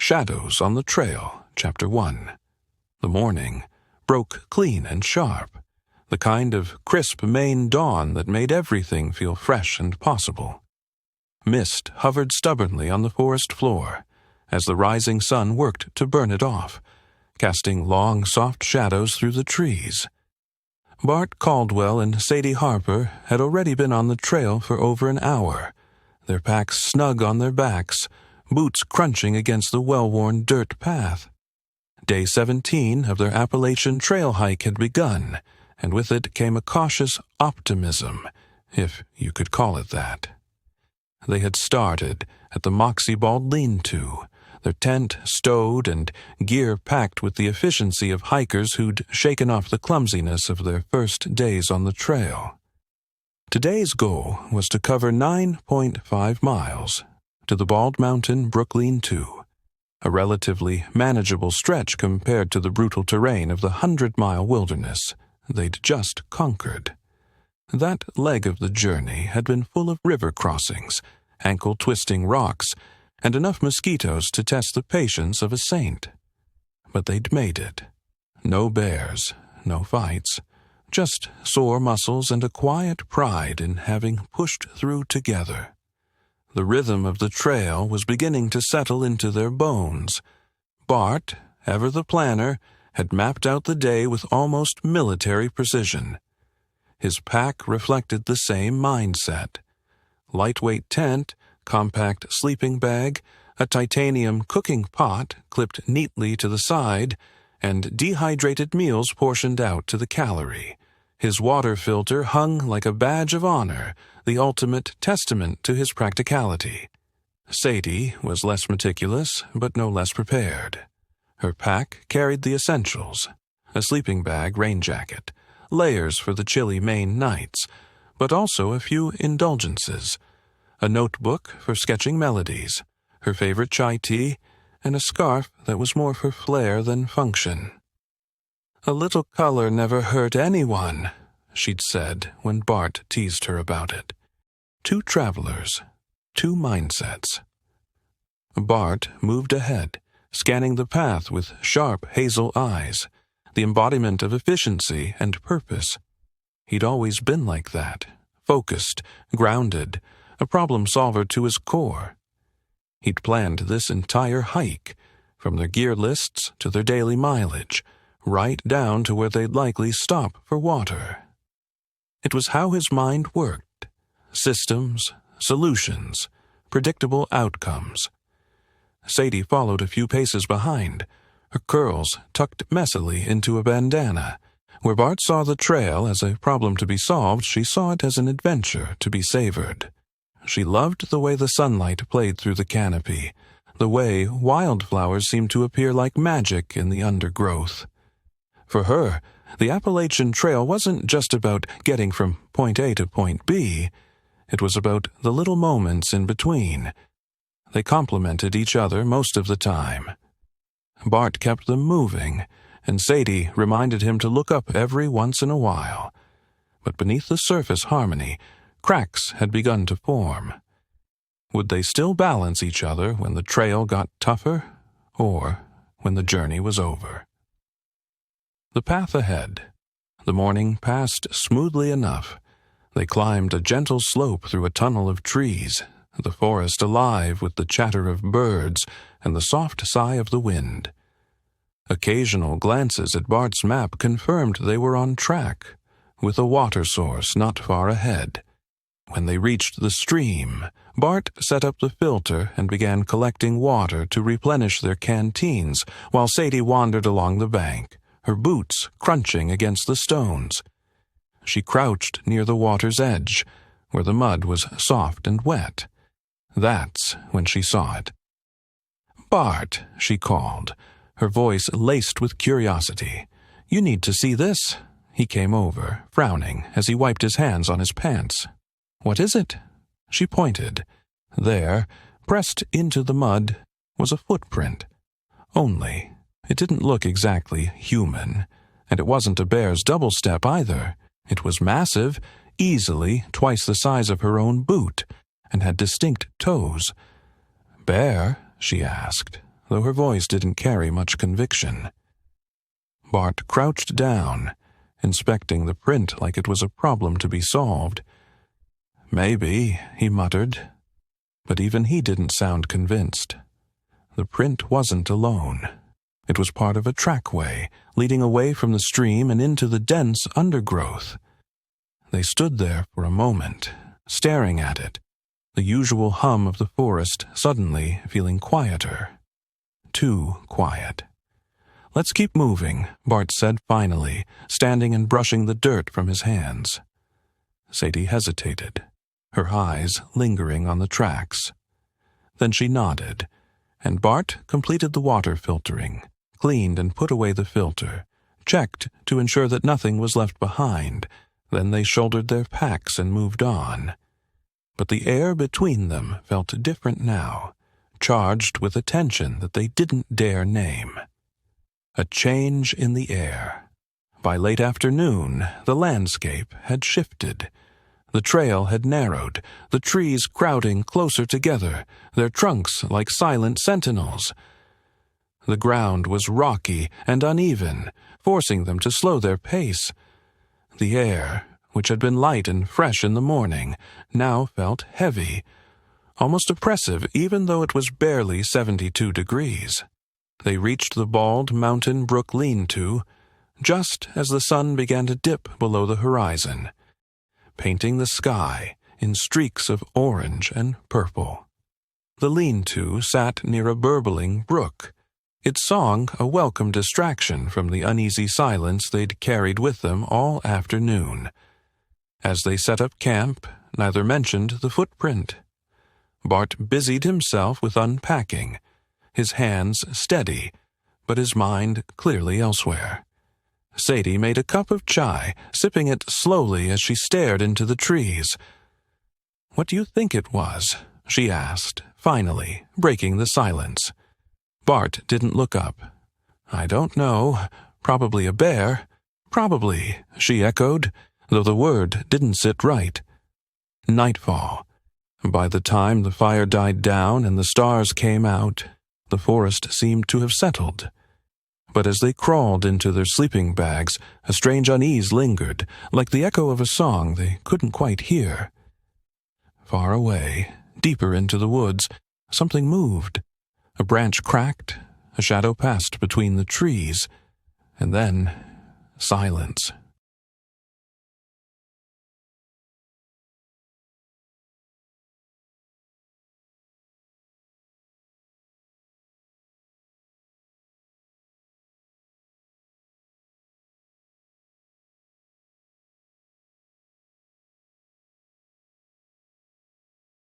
Shadows on the Trail, Chapter 1. The morning broke clean and sharp, the kind of crisp Maine dawn that made everything feel fresh and possible. Mist hovered stubbornly on the forest floor as the rising sun worked to burn it off, casting long, soft shadows through the trees. Bart Caldwell and Sadie Harper had already been on the trail for over an hour, their packs snug on their backs, boots crunching against the well-worn dirt path. Day 17 of their Appalachian Trail hike had begun, and with it came a cautious optimism, if you could call it that. They had started at the Moxie Bald lean-to, their tent stowed and gear packed with the efficiency of hikers who'd shaken off the clumsiness of their first days on the trail. Today's goal was to cover 9.5 miles to the Bald Mountain Brook lean-to, a relatively manageable stretch compared to the brutal terrain of the 100-mile wilderness they'd just conquered. That leg of the journey had been full of river crossings, ankle-twisting rocks, and enough mosquitoes to test the patience of a saint. But they'd made it. No bears, no fights, just sore muscles and a quiet pride in having pushed through together. The rhythm of the trail was beginning to settle into their bones. Bart, ever the planner, had mapped out the day with almost military precision. His pack reflected the same mindset. Lightweight tent, compact sleeping bag, a titanium cooking pot clipped neatly to the side, and dehydrated meals portioned out to the calorie. His water filter hung like a badge of honor, the ultimate testament to his practicality. Sadie was less meticulous, but no less prepared. Her pack carried the essentials: a sleeping bag, rain jacket, layers for the chilly Maine nights, but also a few indulgences: a notebook for sketching melodies, her favorite chai tea, and a scarf that was more for flair than function. "A little color never hurt anyone," she'd said when Bart teased her about it. Two travelers, two mindsets. Bart moved ahead, scanning the path with sharp hazel eyes, the embodiment of efficiency and purpose. He'd always been like that, focused, grounded, a problem solver to his core. He'd planned this entire hike, from their gear lists to their daily mileage, right down to where they'd likely stop for water. It was how his mind worked: systems, solutions, predictable outcomes. Sadie followed a few paces behind, her curls tucked messily into a bandana. Where Bart saw the trail as a problem to be solved, she saw it as an adventure to be savored. She loved the way the sunlight played through the canopy, the way wildflowers seemed to appear like magic in the undergrowth. For her, the Appalachian Trail wasn't just about getting from point A to point B. It was about the little moments in between. They complemented each other most of the time. Bart kept them moving, and Sadie reminded him to look up every once in a while. But beneath the surface harmony, cracks had begun to form. Would they still balance each other when the trail got tougher, or when the journey was over? The path ahead. The morning passed smoothly enough. They climbed a gentle slope through a tunnel of trees, the forest alive with the chatter of birds and the soft sigh of the wind. Occasional glances at Bart's map confirmed they were on track, with a water source not far ahead. When they reached the stream, Bart set up the filter and began collecting water to replenish their canteens, while Sadie wandered along the bank, her boots crunching against the stones. She crouched near the water's edge, where the mud was soft and wet. That's when she saw it. "Bart," she called, her voice laced with curiosity. "You need to see this." He came over, frowning, as he wiped his hands on his pants. "What is it?" She pointed. There, pressed into the mud, was a footprint. Only, it didn't look exactly human, and it wasn't a bear's double step either. It was massive, easily twice the size of her own boot, and had distinct toes. "Bear?" she asked. though her voice didn't carry much conviction. Bart crouched down, inspecting the print like it was a problem to be solved. "Maybe," he muttered, but even he didn't sound convinced. The print wasn't alone. It was part of a trackway leading away from the stream and into the dense undergrowth. They stood there for a moment, staring at it, the usual hum of the forest suddenly feeling quieter. Too quiet. "Let's keep moving," Bart said finally, standing and brushing the dirt from his hands. Sadie hesitated, her eyes lingering on the tracks. Then she nodded, and Bart completed the water filtering, cleaned and put away the filter, checked to ensure that nothing was left behind. Then they shouldered their packs and moved on. But the air between them felt different now, charged with a tension that they didn't dare name. A change in the air. By late afternoon, the landscape had shifted. The trail had narrowed, the trees crowding closer together, their trunks like silent sentinels. The ground was rocky and uneven, forcing them to slow their pace. The air, which had been light and fresh in the morning, now felt heavy, almost oppressive even though it was barely 72 degrees. They reached the bald mountain brook lean-to just as the sun began to dip below the horizon, painting the sky in streaks of orange and purple. The lean-to sat near a burbling brook, its song a welcome distraction from the uneasy silence they'd carried with them all afternoon. As they set up camp, neither mentioned the footprint. Bart busied himself with unpacking, his hands steady, but his mind clearly elsewhere. Sadie made a cup of chai, sipping it slowly as she stared into the trees. "What do you think it was?" she asked, finally, breaking the silence. Bart didn't look up. "I don't know. Probably a bear." "Probably," she echoed, though the word didn't sit right. Nightfall. By the time the fire died down and the stars came out, the forest seemed to have settled. But as they crawled into their sleeping bags, a strange unease lingered, like the echo of a song they couldn't quite hear. Far away, deeper into the woods, something moved. A branch cracked, a shadow passed between the trees, and then silence.